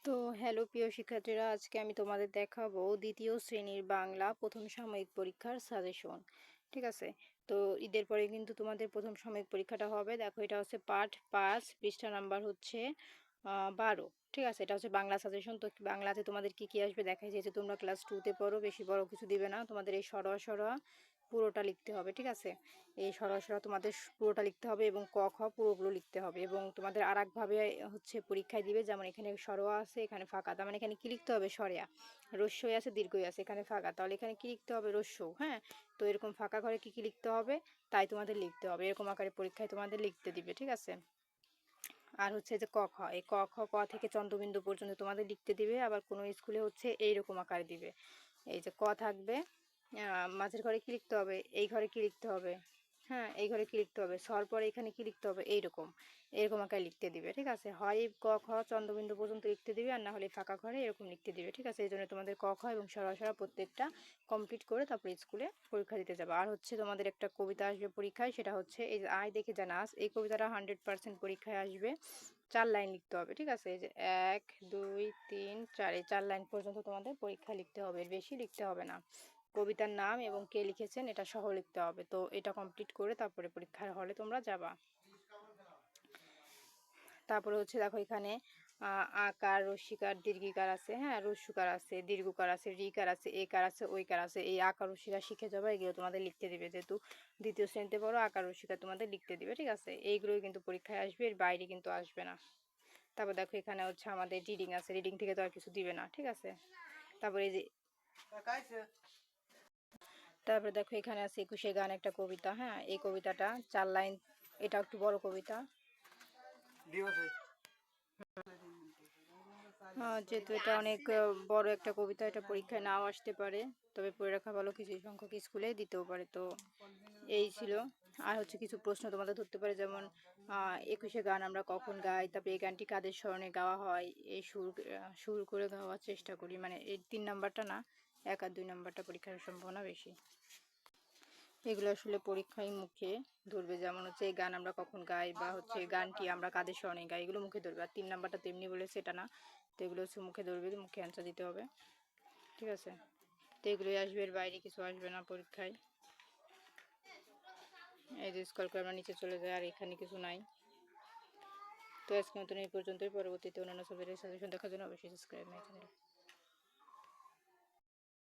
তো হ্যালো প্রিয় শিক্ষার্থীরা, আজকে আমি তোমাদের দেখাবো দ্বিতীয় শ্রেণীর বাংলা প্রথম সাময়িক পরীক্ষার সাজেশন। ঠিক আছে, তো ঈদের পরে কিন্তু তোমাদের প্রথম সাময়িক পরীক্ষাটা হবে। দেখো, এটা হচ্ছে পাঠ 5, পৃষ্ঠা নাম্বার হচ্ছে 12। ঠিক আছে, এটা হচ্ছে বাংলা সাজেশন। তো বাংলাতে তোমাদের কি কি আসবে দেখাই, যেহেতু তোমরা ক্লাস 2-তে পড়ো, বেশি বড় কিছু দিবে না। তোমাদের এই সরোয়া সরোয়া পুরোটা লিখতে হবে। ঠিক আছে, এই সরাসরি তোমাদের পুরোটা লিখতে হবে এবং ক খ পুরোগুলো লিখতে হবে। এবং তোমাদের আর একভাবে হচ্ছে পরীক্ষায় দিবে, যেমন এখানে সরোয়া আছে, এখানে ফাঁকা, তার মানে এখানে কি লিখতে হবে, সরেয়া, রস্যই আছে, দীর্ঘই আছে, এখানে ফাঁকা, তাহলে এখানে কি লিখতে হবে, রস্য। হ্যাঁ, তো এরকম ফাঁকা ঘরে কি কি লিখতে হবে তাই তোমাদের লিখতে হবে, এরকম আকারে পরীক্ষায় তোমাদের লিখতে দিবে। ঠিক আছে, আর হচ্ছে যে ক খ, এই ক খ, ক থেকে চন্দ্রবিন্দু পর্যন্ত তোমাদের লিখতে দিবে। আবার কোনো স্কুলে হচ্ছে এইরকম আকারে দিবে, এই যে ক থাকবে, মাঝের ঘরে কি লিখতে হবে, এই ঘরে কি লিখতে হবে, হ্যাঁ এই ঘরে কি লিখতে হবে, সর পরে এখানে কি লিখতে হবে, এইরকম এরকম আকারে লিখতে দিবে। ঠিক আছে, হয় ক খ চন্দ্রবিন্দু পর্যন্ত লিখতে দিবে, আর না হলে ফাঁকা ঘরে এরকম লিখতে দিবে। ঠিক আছে, এই জন্য তোমাদের ক খ এবং সরাসরি প্রত্যেকটা কমপ্লিট করে তারপরে স্কুলে পরীক্ষা দিতে যাবে। আর হচ্ছে তোমাদের একটা কবিতা আসবে পরীক্ষায়, সেটা হচ্ছে এই যে আয় দেখে যা নাচ, এই কবিতাটা 100% পরীক্ষায় আসবে। 4 লাইন লিখতে হবে। ঠিক আছে, এই যে 1 2 3 4, এই 4 লাইন পর্যন্ত তোমাদের পরীক্ষা লিখতে হবে, এর বেশি লিখতে হবে না। কবিতার নাম এবং কে লিখেছেন এটা সহ লিখতে হবে। তো এটা কমপ্লিট করে তারপরে পরীক্ষার হলে তোমরা যাবা। তারপরে হচ্ছে দেখো, এখানে আকার, রস্যিকার, দীর্ঘিকার আছে, হ্যাঁ রস্যুকার আছে, দীর্ঘকার আছে, রিকার আছে, একার আছে, ওইকার আছে। এই আকার রস্যিকার শিখে যাবে, এগুলো তোমাদের লিখতে দিবে, যেহেতু দ্বিতীয় শ্রেণীতে পড়ো, আকার রস্যিকার তোমাদের লিখতে দিবে। ঠিক আছে, এইগুলোই কিন্তু পরীক্ষায় আসবে, এর বাইরে কিন্তু আসবে না। তারপর দেখো, এখানে হচ্ছে আমাদের রিডিং আছে, রিডিং থেকে তো আর কিছু দিবে না। ঠিক আছে, তারপরে এই যে তারপরে দেখো, এখানে আছে 21 গান, একটা কবিতা। হ্যাঁ, এই কবিতাটা 4 লাইন, এটা একটু বড় কবিতা। যেহেতু এটা অনেক বড় একটা কবিতা, এটা পরীক্ষায় নাও আসতে পারে, তবে পড়ে রাখা ভালো, কিছু সংখ্যক স্কুলে দিতেও পারে। তো এই ছিল। আর হচ্ছে কিছু প্রশ্ন তোমাদের ধরতে পারে, যেমন 21 গান আমরা কখন গাই, তারপরে এই গানটি কাদের স্মরণে গাওয়া হয়, এই সুর করে গাওয়ার চেষ্টা করি। মানে এই 3 নাম্বারটা না, 1 আর 2 নাম্বারটা পরীক্ষার সম্ভাবনা বেশি। এগুলো আসলে পরীক্ষায় মুখে ধরবে, যেমন হচ্ছে এই গান আমরা কখন গাই, বা হচ্ছে গানটি আমরা কাদের স্মরণে গাই, এগুলো মুখে ধরবে। আর 3 নাম্বারটা তেমনি বলেছে, এটা না। তো এগুলো হচ্ছে মুখে ধরবে, মুখে অ্যান্সার দিতে হবে। ঠিক আছে, তো এগুলোই আসবে, এর বাইরে কিছু আসবে না পরীক্ষায়। এই যে স্ক্রল করে আমরা নিচে চলে যাই, আর এখানে কিছু নাই। তো আজকে মতন এই পর্যন্তই। পরবর্তীতে অন্যান্য সাবজেক্টের সাজেশন দেখার জন্য অবশ্যই সাবস্ক্রাইব মাই চ্যানেল।